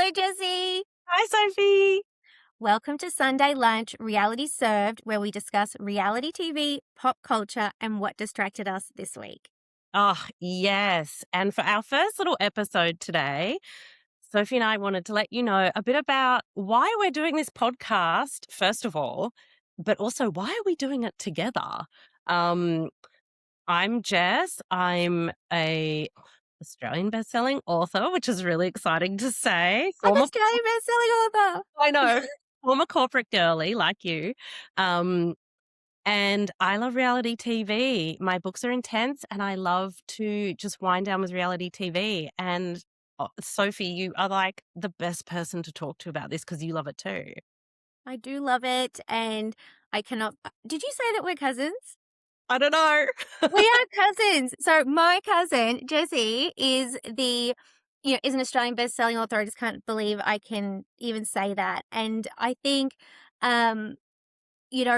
Hello, Jessie. Hi, Sophie. Welcome to Sunday Lunch, Reality Served, where we discuss reality TV, pop culture, and what distracted us this week. Oh, yes. And for our first little episode today, Sophie and I wanted to let you know a bit about why we're doing this podcast, first of all, but also why are we doing it together? Um, I'm Jess. I'm a Australian best-selling author, which is really exciting to say. An Australian best-selling author. I know, former corporate girly like you. Um, And I love reality TV. My books are intense and I love to just wind down with reality TV. And Sophie, you are like the best person to talk to about this because you love it too. I do love it, and I cannot. Did you say that we're cousins? I don't know. We are cousins. So my cousin Jessie is an Australian best-selling author. I just can't believe I can even say that. And I think, um,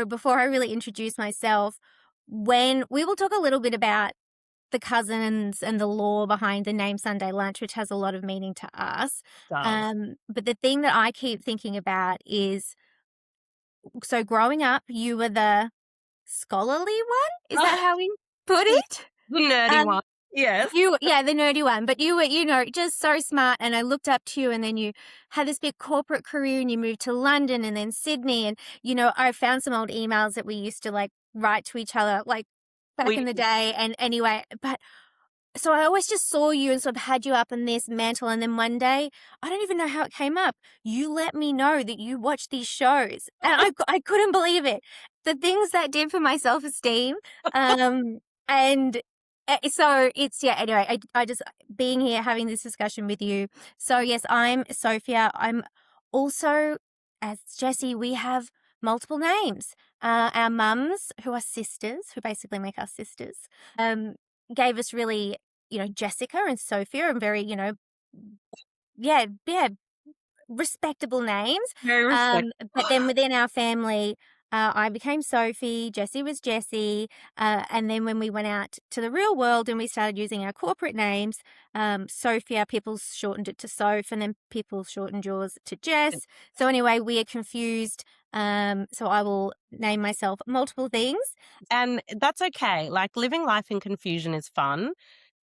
before I really introduce myself, when we will talk a little bit about the cousins and the lore behind the name Sunday Lunch, which has a lot of meaning to us. Does. But the thing that I keep thinking about is, so growing up, you were the scholarly one? Is that how we put it? The nerdy Um, one. Yes. the nerdy one, but you were, just so smart, and I looked up to you, and then you had this big corporate career, and you moved to London and then Sydney, and, I found some old emails that we used to, write to each other, back in We the day, and anyway, but so I always just saw you and sort of had you up in this mantle, and then one day, I don't even know how it came up, you let me know that you watched these shows, and I couldn't believe it. The things that did for my self-esteem, and, so it's anyway, I just being here, having this discussion with you. So, yes, I'm Sophia. I'm also, as Jessie, we have multiple names. Our mums, who are sisters, who basically make us sisters, gave us really, Jessica and Sophia, and very, yeah, respectable names. very respect. But then within our family, I became Sophie, Jessie was Jessie, and then when we went out to the real world and we started using our corporate names, Sophia, people shortened it to Soph, and then people shortened yours to Jess. So anyway, we are confused. So I will name myself multiple things. And that's okay. Like living life in confusion is fun.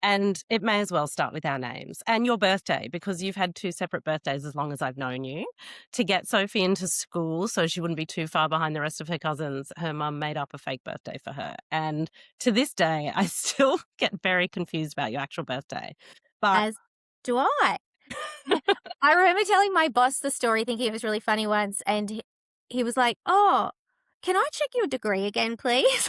And it may as well start with our names and your birthday, because you've had two separate birthdays as long as I've known you. To get Sophie into school so she wouldn't be too far behind the rest of her cousins, her mum made up a fake birthday for her. And to this day, I still get very confused about your actual birthday. But As do I. I remember telling my boss the story, thinking it was really funny once, and he was like, "Oh, can I check your degree again, please?"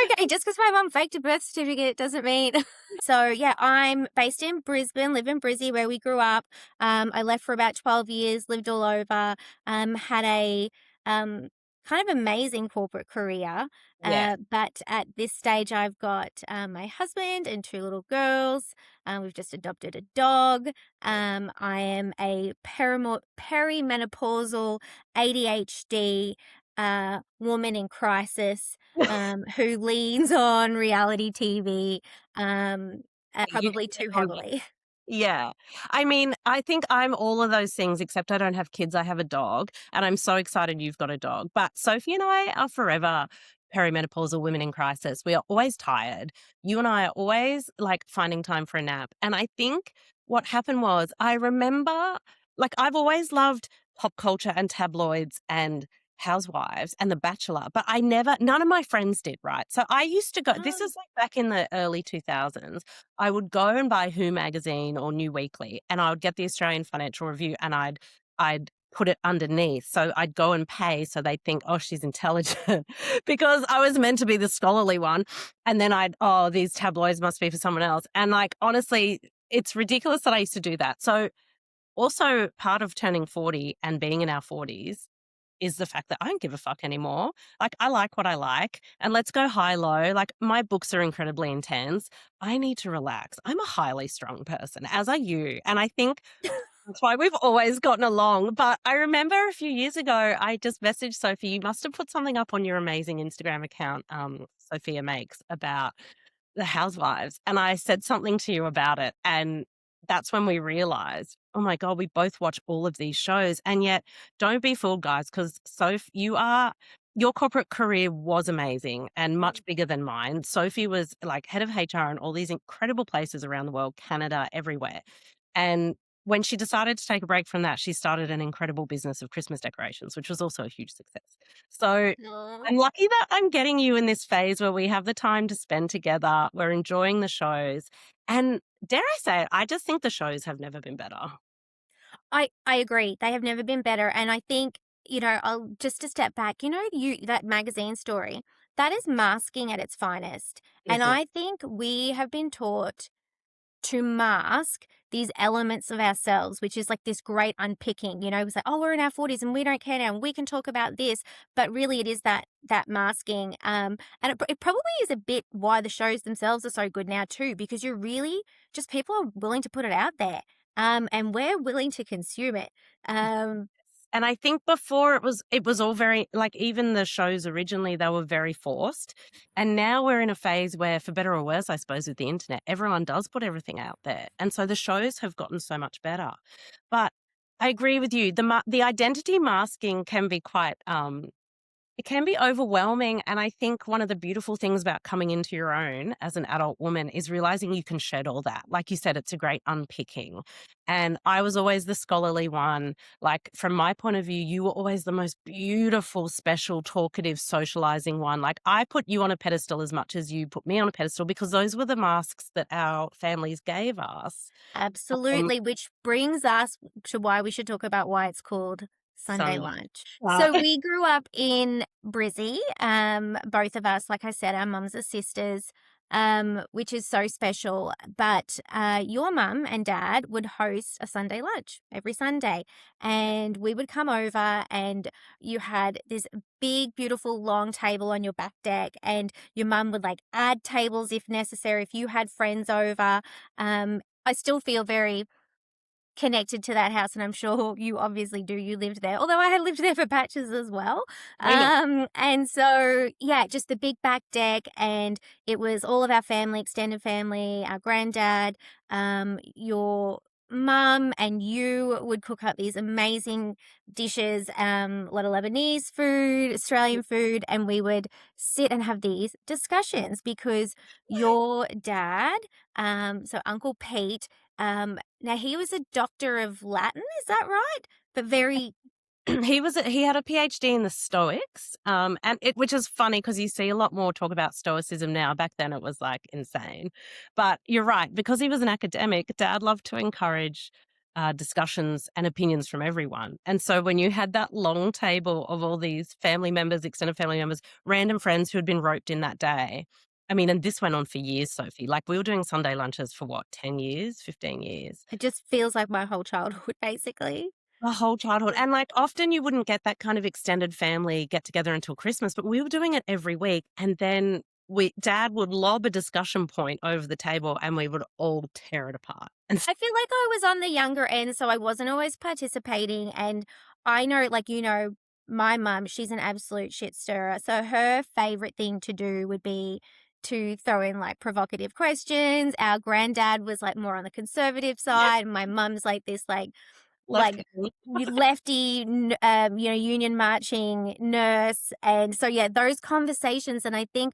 Okay, just because my mum faked a birth certificate doesn't mean. So, yeah, I'm based in Brisbane, live in Brizzy, where we grew up. I left for about 12 years, lived all over, had a kind of amazing corporate career. yeah, But at this stage, I've got my husband and two little girls. We've just adopted a dog. I am a perimenopausal ADHD woman in crisis, who leans on reality TV, you probably too know me. heavily. Yeah. I mean, I think I'm all of those things, except I don't have kids. I have a dog, and I'm so excited you've got a dog. But Sophie and I are forever perimenopausal women in crisis. We are always tired. You and I are always like finding time for a nap. And I think what happened was I remember, like, I've always loved pop culture and tabloids and housewives and The Bachelor, but none of my friends did, right? So I used to go, this Oh, is like back in the early 2000s. I would go and buy Who magazine or New Weekly, and I would get the Australian Financial Review, and I'd put it underneath. So I'd go and pay so they'd think, oh, she's intelligent, because I was meant to be the scholarly one. And then these tabloids must be for someone else. And like, honestly, it's ridiculous that I used to do that. So also part of turning 40 and being in our 40s is the fact that I don't give a fuck anymore. Like, I like what I like, and let's go high low. Like, my books are incredibly intense. I need to relax. I'm a highly strung person, as are you. And I think that's why we've always gotten along. But I remember a few years ago, I just messaged Sophie. You must have put something up on your amazing Instagram account, Sophia Makes, about the housewives. And I said something to you about it. And that's when we realized, oh my God, we both watch all of these shows. And yet, don't be fooled, guys, because your corporate career was amazing and much bigger than mine. Sophie was like head of HR in all these incredible places around the world, Canada, everywhere. And when she decided to take a break from that, she started an incredible business of Christmas decorations, which was also a huge success. So Aw. I'm lucky that I'm getting you in this phase where we have the time to spend together. We're enjoying the shows. And dare I say it, I just think the shows have never been better. I agree. They have never been better, and I think, I'll just to step back, you that magazine story, that is masking at its finest, and Mhm. I think we have been taught to mask these elements of ourselves, which is like this great unpicking. It's like, oh, we're in our 40s and we don't care now and we can talk about this. But really it is that masking. And it probably is a bit why the shows themselves are so good now too, because you're really just people are willing to put it out there. And we're willing to consume it. Um, And I think before it was all very like even the shows originally they were very forced. And now we're in a phase where for better or worse, I suppose with the internet, everyone does put everything out there. And so the shows have gotten so much better. But I agree with you. The identity masking can be quite it can be overwhelming. And I think one of the beautiful things about coming into your own as an adult woman is realizing you can shed all that. Like you said, it's a great unpicking. And I was always the scholarly one. Like, from my point of view, you were always the most beautiful, special, talkative, socializing one. Like, I put you on a pedestal as much as you put me on a pedestal because those were the masks that our families gave us. Um, Absolutely, which brings us to why we should talk about why it's called Sunday Sunday. lunch. Uh, So we grew up in Brizzy, both of us, like I said, our mums are sisters, which is so special. But your mum and dad would host a Sunday lunch every Sunday, and we would come over, and you had this big, beautiful, long table on your back deck, and your mum would like add tables if necessary if you had friends over. I still feel very connected to that house, and I'm sure you obviously do. You lived there, although I had lived there for patches as well. oh, yeah. And so, yeah, just the big back deck, and it was all of our family, extended family, our granddad, your mum, and you would cook up these amazing dishes, a lot of Lebanese food, Australian food, and we would sit and have these discussions because your dad, so Uncle Pete, now he was a doctor of Latin, is that right? But very He had a PhD in the Stoics, and which is funny because you see a lot more talk about Stoicism now. Back then, it was like insane. But you're right, because he was an academic. Dad loved to encourage discussions and opinions from everyone. And so when you had that long table of all these family members, extended family members, random friends who had been roped in that day. I mean, and this went on for years, Sophie. Like we were doing Sunday lunches for what, 10 years, 15 years. it just feels like my whole childhood, basically. The whole childhood. And, like, often you wouldn't get that kind of extended family get together until Christmas, but we were doing it every week. And then Dad would lob a discussion point over the table and we would all tear it apart. And I feel like I was on the younger end, so I wasn't always participating. And I know, like, my mum, she's an absolute shit stirrer. So her favorite thing to do would be to throw in like provocative questions. Our granddad was like more on the conservative yeah, side. My mum's like this, left like hand. lefty, union marching nurse. And so, yeah, those conversations. And I think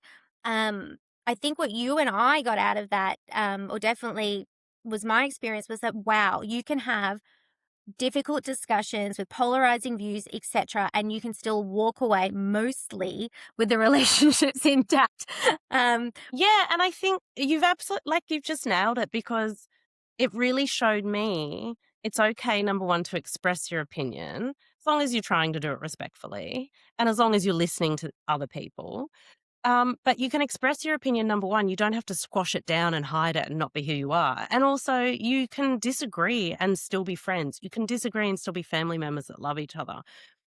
what you and I got out of that, or definitely was my experience, was that, wow, you can have difficult discussions with polarizing views, etc., and you can still walk away mostly with the relationships intact. Um, Yeah, and I think you've just nailed it because it really showed me it's okay, number one, to express your opinion as long as you're trying to do it respectfully and as long as you're listening to other people. But you can express your opinion, number one. You don't have to squash it down and hide it and not be who you are. And also, you can disagree and still be friends. You can disagree and still be family members that love each other.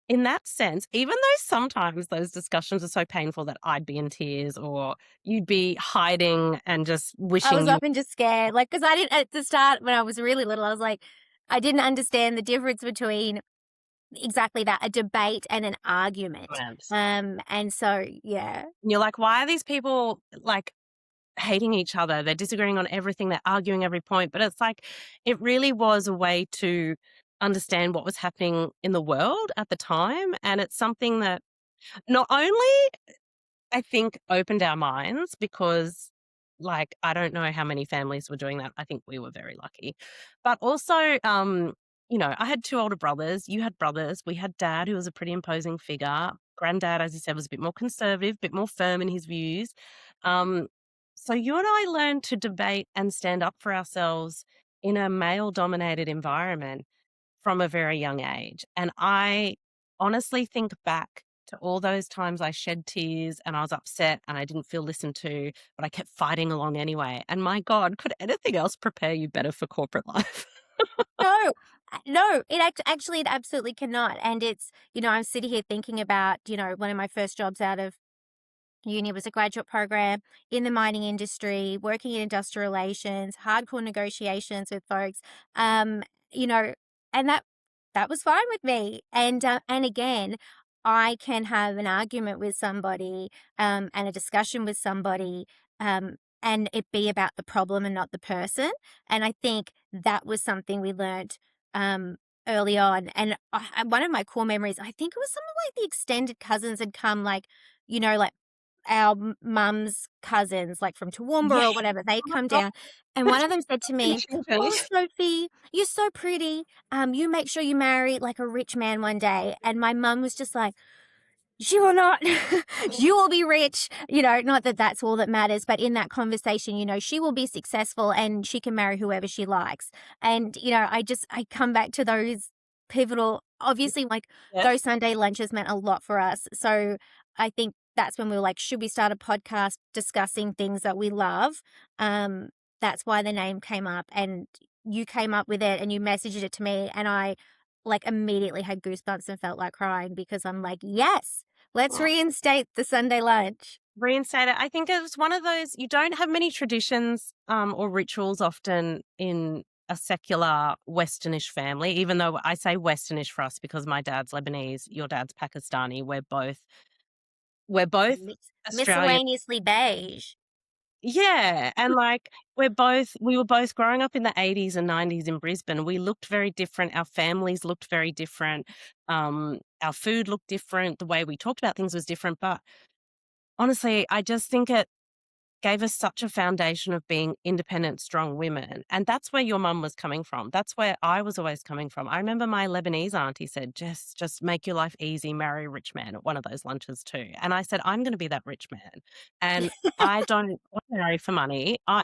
In that sense, even though sometimes those discussions are so painful that I'd be in tears or you'd be hiding and just I was wishing you. often just scared, like, because I didn't at the start when I was really little, I was like, I didn't understand the difference between exactly that, a debate and an argument. Went. And so, yeah. And you're like, why are these people like hating each other. They're disagreeing on everything. They're arguing every point. But it's like, it really was a way to understand what was happening in the world at the time. And it's something that not only I think opened our minds because, like, I don't know how many families were doing that. I think we were very lucky. But also, I had 2 older brothers. You had brothers. We had dad, who was a pretty imposing figure. Granddad, as you said, was a bit more conservative, a bit more firm in his views. Um, so you and I learned to debate and stand up for ourselves in a male-dominated environment from a very young age. And I honestly think back to all those times I shed tears and I was upset and I didn't feel listened to, but I kept fighting along anyway. And my God, could anything else prepare you better for corporate life? No, no, actually, it absolutely cannot. And it's, I'm sitting here thinking about, one of my first jobs out of uni was a graduate program in the mining industry, working in industrial relations, hardcore negotiations with folks. Um, you know, and that was fine with me. And again, I can have an argument with somebody, and a discussion with somebody, and it be about the problem and not the person. And I think that was something we learned early on. And one of my core memories, I think it was something like the extended cousins had come, like our mum's cousins, like from Toowoomba Yeah. or whatever, they'd Oh my come God. down, and one of them said to me, Children. "Oh, Sophie, you're so pretty. You make sure you marry like a rich man one day." And my mum was just like, "You will not. You will be rich." Not that that's all that matters, but in that conversation, she will be successful and she can marry whoever she likes. And, I come back to those pivotal, obviously, like Yeah. those Sunday lunches meant a lot for us. So I think that's when we were like, should we start a podcast discussing things that we love? Um, that's why the name came up, and you came up with it and you messaged it to me, and I like immediately had goosebumps and felt like crying because I'm like, yes, let's reinstate the Sunday lunch. Reinstate it. I think it was one of those, you don't have many traditions or rituals often in a secular Westernish family, even though I say Westernish for us because my dad's Lebanese, your dad's Pakistani. We're both Australian. Miscellaneously beige. Yeah, and, like, we were both growing up in the '80s and '90s in Brisbane. We looked very different, our families looked very different, our food looked different, the way we talked about things was different, but honestly, I just think it gave us such a foundation of being independent, strong women. And that's where your mum was coming from. That's where I was always coming from. I remember my Lebanese auntie said, just make your life easy, marry a rich man at one of those lunches too. And I said, I'm going to be that rich man. And I don't want to marry for money. I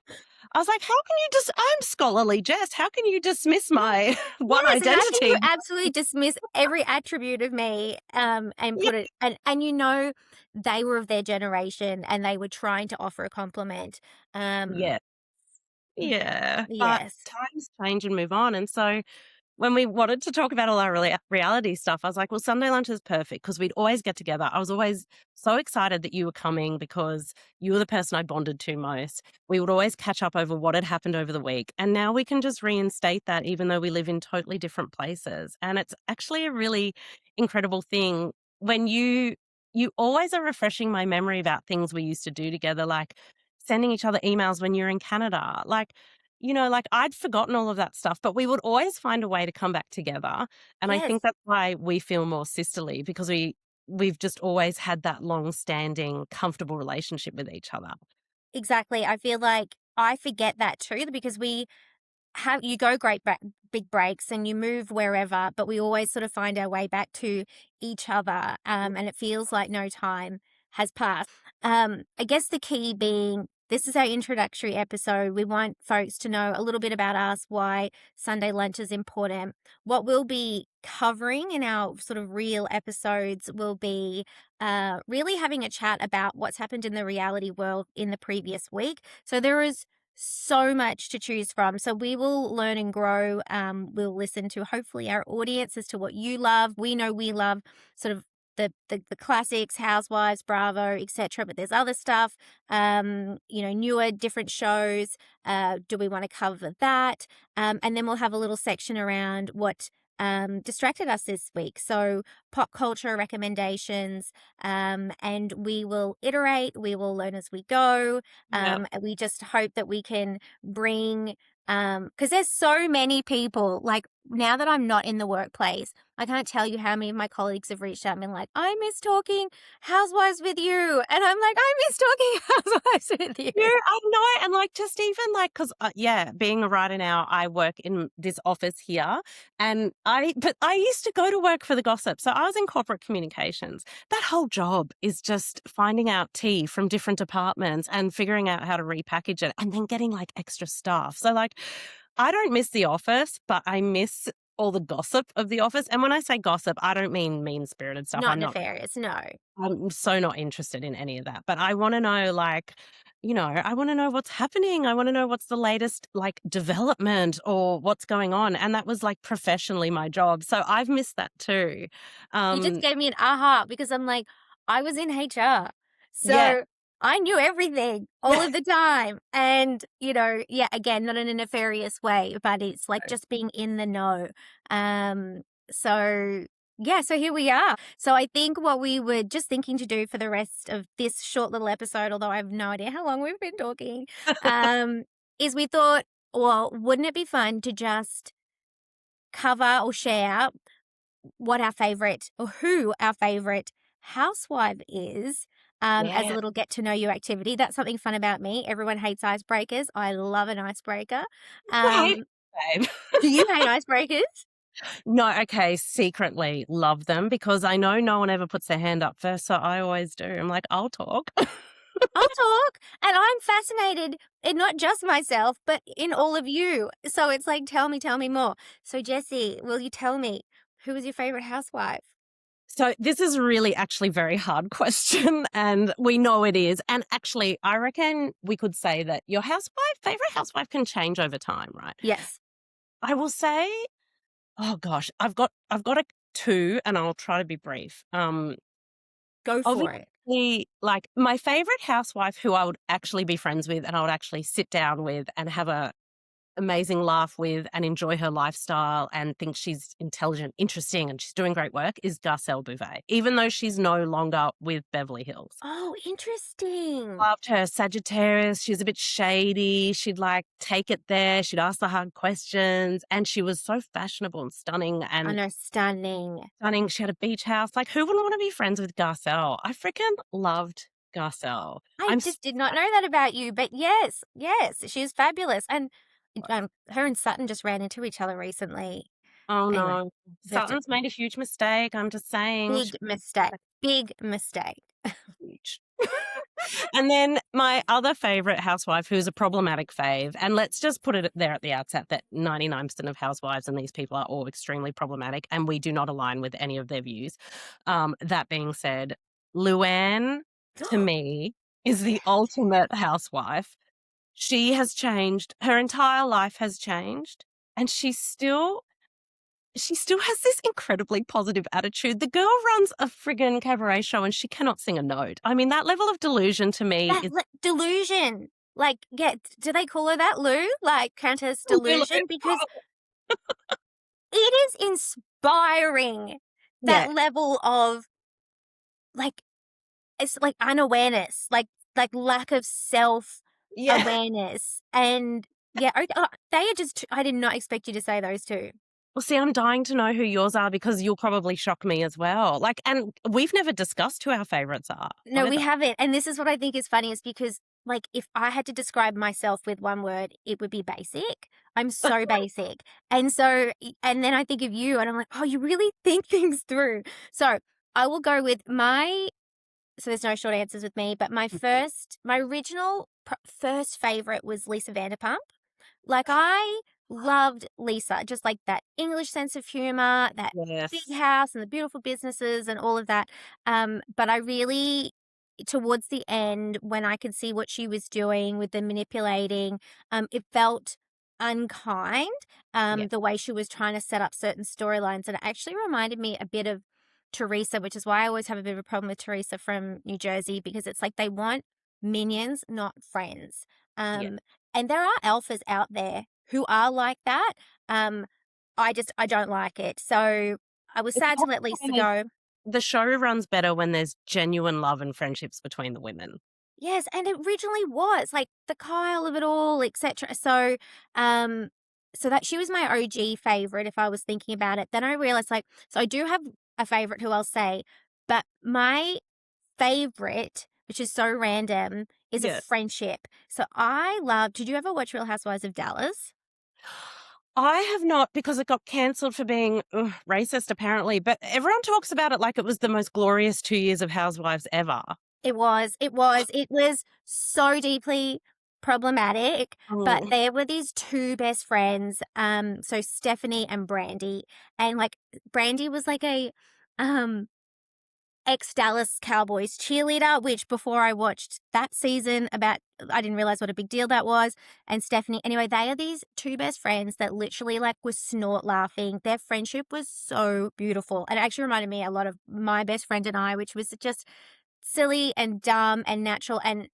was like, how can you I'm scholarly, Jess. How can you dismiss my one Yes, how can you identity? absolutely dismiss every attribute of me, and Yeah. put it, and they were of their generation and they were trying to offer a compliment. Um, Yeah. Yeah. But yes. times change and move on. And so when we wanted to talk about all our reality stuff, I was like, well, Sunday lunch is perfect because we'd always get together. I was always so excited that you were coming because you were the person I bonded to most. We would always catch up over what had happened over the week. And now we can just reinstate that even though we live in totally different places. And it's actually a really incredible thing when you always are refreshing my memory about things we used to do together, like sending each other emails when you're in Canada. Like I'd forgotten all of that stuff, but we would always find a way to come back together. And I Yes, think that's why we feel more sisterly because we've just always had that long-standing, comfortable relationship with each other. exactly. I feel like I forget that too because you go big breaks and you move wherever, but we always sort of find our way back to each other, and it feels like no time has passed. I guess the key being this is our introductory episode. We want folks to know a little bit about us, why Sunday lunch is important. What we'll be covering in our sort of real episodes will be really having a chat about what's happened in the reality world in the previous week. So there is so much to choose from. So we will learn and grow. We'll listen to hopefully our audience as to what you love. We know we love sort of the classics, Housewives, Bravo, etc. But there's other stuff, newer, different shows. Do we want to cover that? And then we'll have a little section around what distracted us this week. So pop culture recommendations, and we will iterate. We will learn as we go. Yeah. And we just hope that we can bring because there's so many people, like, now that I'm not in the workplace, I can't tell you how many of my colleagues have reached out and been like, I miss talking housewives with you. And I'm like, I miss talking housewives with Yeah, you. I know, and, like, just even, like, 'cause, yeah, being a writer now, I work in this office here, and I used to go to work for the gossip, so I was in corporate communications. That whole job is just finding out tea from different departments and figuring out how to repackage it and then getting, like, extra stuff. So, like, I don't miss the office, but I miss all the gossip of the office, and when I say gossip, I don't mean mean-spirited stuff. Not nefarious, no. I'm so not interested in any of that, but I wanna know, like, I wanna know what's happening. I wanna know what's the latest, like, development or what's going on, and that was, like, professionally my job, so I've missed that too. You just Um, gave me an aha because I'm like, I was in HR. yeah. So I knew everything all of the time. And, yeah, again, not in a nefarious way, but it's like just being in the know. Um, so yeah, so here we are. So I think what we were just thinking to do for the rest of this short little episode, although I have no idea how long we've been talking, um, is we thought, well, wouldn't it be fun to just cover or share what our favorite or who our favorite housewife is, as a Yeah. little get to know you activity. That's something fun about me. Everyone hates icebreakers. I love an icebreaker. I hate Um, babe. do you hate icebreakers? No, okay, secretly love them because I know no one ever puts their hand up first, so I always do. I'm like, "I'll talk." I'll talk, and I'm fascinated in not just myself, but in all of you. So it's like, tell me more. So Jessie, will you tell me who was your favorite housewife? So this is really actually very hard question, and we know it is. And actually, I reckon we could say that your favorite housewife can change over time, right? Yes, I will say, oh gosh, I've got a two, and I'll try to be brief. go for it. Obviously, like my favorite housewife who I would actually be friends with and I would actually sit down with and have a amazing laugh with and enjoy her lifestyle and think she's intelligent, interesting, and she's doing great work is Garcelle Bouvet, even though she's no longer with Beverly Hills. Oh, interesting. Loved her Sagittarius. She was a bit shady. She'd like take it there. She'd ask the hard questions. And she was so fashionable and stunning I and know, stunning. stunning. She had a beach house. Like, who wouldn't want to be friends with Garcelle? I freaking loved Garcelle. I I'm just s- did not know that about you, but yes, yes, she's fabulous. And her and Sutton just ran into each other recently. oh Anyway, no. that's a Sutton's made a huge mistake. I'm just saying. big mistake. Big mistake. Huge. And then my other favorite housewife, who's a problematic fave, and let's just put it there at the outset that 99% of housewives and these people are all extremely problematic, and we do not align with any of their views. That being said, Luann, to me, is the ultimate housewife. She has changed. Her entire life has changed, and she still has this incredibly positive attitude. The girl runs a friggin' cabaret show and she cannot sing a note. I mean, that level of delusion to me That is delusion. Like, yeah, do they call her that, Lou? Like Countess Lulu. Delusion? Because it is inspiring. Yeah, That level of like, it's like unawareness, like lack of self yeah. awareness, and yeah, they are just. I did not expect you to say those two. Well, see, I'm dying to know who yours are because you'll probably shock me as well. Like, and we've never discussed who our favorites are No, we either. haven't, and this is what I think is funny is because, like, if I had to describe myself with one word, it would be basic. I'm so basic, and then I think of you, and I'm like, oh, you really think things through. So I will go with my. So there's no short answers with me, but my original first favorite was Lisa Vanderpump. Like, I loved Lisa, just like that English sense of humor, that big Yes. house and the beautiful businesses and all of that. But I really, towards the end, when I could see what she was doing with the manipulating, it felt unkind, Yeah. the way she was trying to set up certain storylines. And it actually reminded me a bit of Teresa, which is why I always have a bit of a problem with Teresa from New Jersey, because it's like they want minions, not friends. Yeah. And there are alphas out there who are like that. Um, I don't like it. So I was It's sad to what let I'm Lisa saying is go. the show runs better when there's genuine love and friendships between the women. Yes, and it originally was like the Kyle of it all, etc. Um, so that she was my OG favorite if I was thinking about it. Then I realized like, so I do have a favorite who I'll say, but my favorite, which is so random, is a Yeah. friendship. So I love. Did you ever watch Real Housewives of Dallas? I have not because it got cancelled for being racist, apparently. But everyone talks about it like it was the most glorious 2 years of Housewives ever. It was so deeply problematic, but Mm. there were these two best friends, so Stephanie and Brandy, and like Brandy was like a um ex-Dallas Cowboys cheerleader, which before I watched that season about I didn't realize what a big deal that was. And Stephanie, anyway, they are these two best friends that literally like was snort laughing. Their friendship was so beautiful. And it actually reminded me a lot of my best friend and I, which was just silly and dumb and natural. And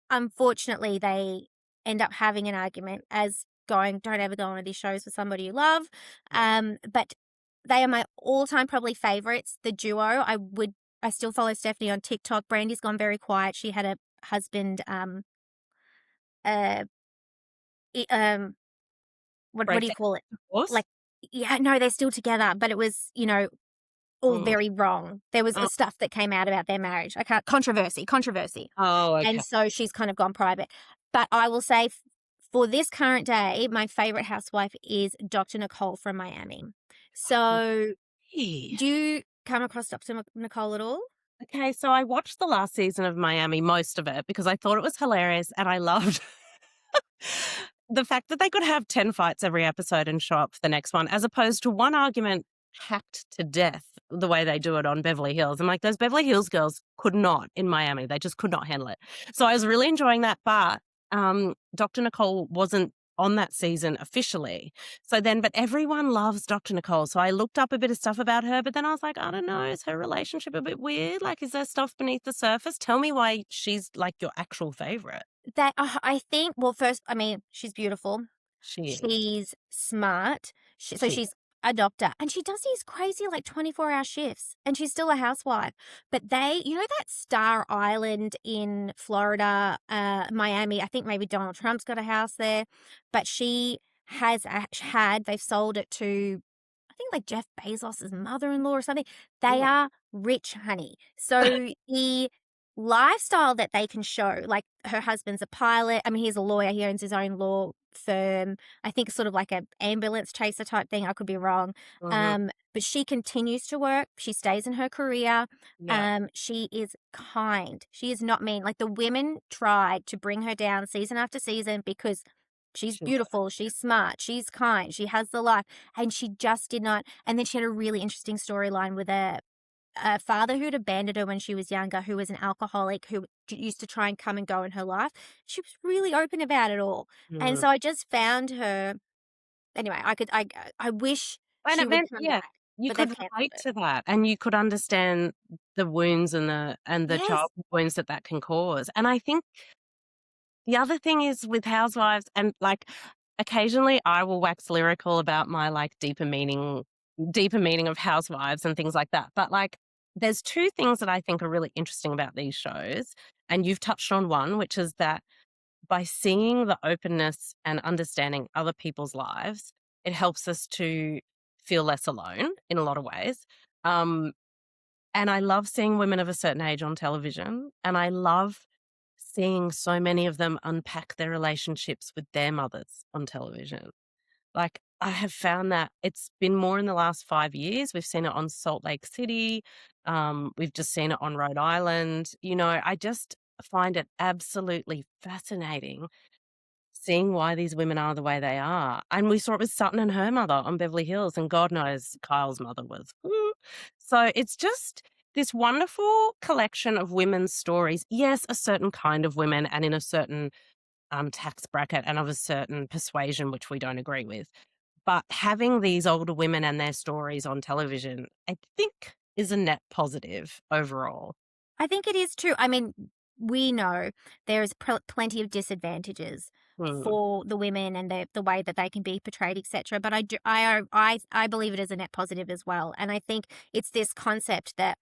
unfortunately, they end up having an argument as going, don't ever go on one of these shows with somebody you love. Yeah. But they are my all-time probably favorites. The duo, I still follow Stephanie on TikTok. Brandy's gone very quiet. She had a husband, uh, i- um, what do you Breakdown, call it? of course. Like, yeah, no, they're still together, but it was, all Mm. very wrong. There was Oh, stuff that came out about their marriage. I can't controversy. oh, okay. And so she's kind of gone private. But I will say for this current day, my favorite housewife is Dr. Nicole from Miami. So Hey. do you come across Dr. Nicole at all? Okay, so I watched the last season of Miami, most of it, because I thought it was hilarious and I loved the fact that they could have 10 fights every episode and show up for the next one, as opposed to one argument hacked to death the way they do it on Beverly Hills. I'm like, those Beverly Hills girls could not in Miami. They just could not handle it. So I was really enjoying that. But Dr. Nicole wasn't on that season officially. So then, but everyone loves Dr. Nicole. So I looked up a bit of stuff about her, but then I was like, I don't know, is her relationship a bit weird? Like, is there stuff beneath the surface? Tell me why she's like your actual favorite. That I think, well, first, I mean, she's beautiful. She is. She's smart. So She she's a doctor and she does these crazy like 24-hour shifts and she's still a housewife. But that Star Island in Florida, Miami, I think maybe Donald Trump's got a house there, but she they've sold it to, I think like Jeff Bezos's mother-in-law or something. They oh, are rich, honey. So the lifestyle that they can show, like her husband's a pilot. I mean, he's a lawyer. He owns his own law firm. I think sort of like a ambulance chaser type thing. I could be wrong. mhm, But she continues to work. She stays in her career. yeah, She is kind. She is not mean. Like the women tried to bring her down season after season because she's she was. beautiful, she's smart, she's kind, she has the life, and she just did not. And then she had a really interesting storyline with a father who'd abandoned her when she was younger, who was an alcoholic, who used to try and come and go in her life. She was really open about it all, and Mm. so I just found her. Anyway, I wish And she it would meant, come yeah, back, you but they've could cancelled relate it. to that and you could understand the wounds and the Yes, childhood wounds that that can cause. And I think the other thing is with housewives and, like, occasionally I will wax lyrical about my, like, deeper meaning of housewives and things like that. But, like, there's 2 things that I think are really interesting about these shows, and you've touched on one, which is that by seeing the openness and understanding other people's lives, it helps us to feel less alone in a lot of ways. Um, and I love seeing women of a certain age on television, and I love seeing so many of them unpack their relationships with their mothers on television. Like, I have found that it's been more in the last 5 years. We've seen it on Salt Lake City. We've just seen it on Rhode Island. I just find it absolutely fascinating seeing why these women are the way they are. And we saw it with Sutton and her mother on Beverly Hills, and God knows Kyle's mother was. So it's just this wonderful collection of women's stories. Yes, a certain kind of women and in a certain tax bracket and of a certain persuasion, which we don't agree with. But having these older women and their stories on television, I think is a net positive overall. I think it is too. I mean, we know there's plenty of disadvantages Mm, for the women and the way that they can be portrayed, etc. But I believe it is a net positive as well. And I think it's this concept that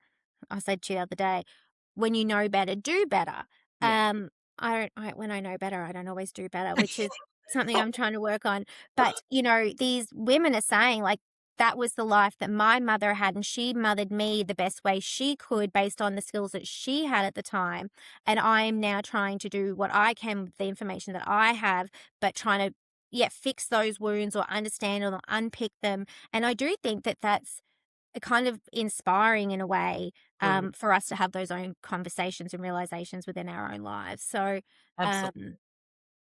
I said to you the other day, when you know better, do better. yeah. When I know better, I don't always do better, which is something I'm trying to work on. But, you know, these women are saying, like, that was the life that my mother had, and she mothered me the best way she could based on the skills that she had at the time. And I'm now trying to do what I can with the information that I have, but trying to, yeah, fix those wounds or understand or unpick them. And I do think that that's kind of inspiring in a way, Mm, for us to have those own conversations and realizations within our own lives. So, absolutely. um,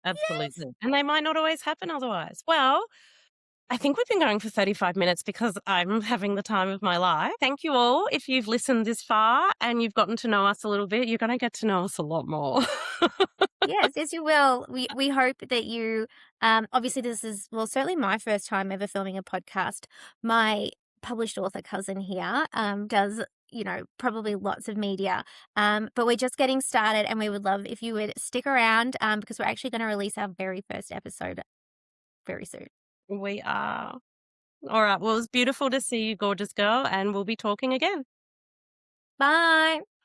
yes, Absolutely. And they might not always happen otherwise. Well, I think we've been going for 35 minutes because I'm having the time of my life. Thank you all. If you've listened this far and you've gotten to know us a little bit, you're going to get to know us a lot more. yes, yes, you will. We hope that you. Obviously, this is well certainly my first time ever filming a podcast. My published author cousin here does, you know, probably lots of media. But we're just getting started, and we would love if you would stick around because we're actually going to release our very first episode very soon. We are. All right. Well, it was beautiful to see you, gorgeous girl, and we'll be talking again. Bye.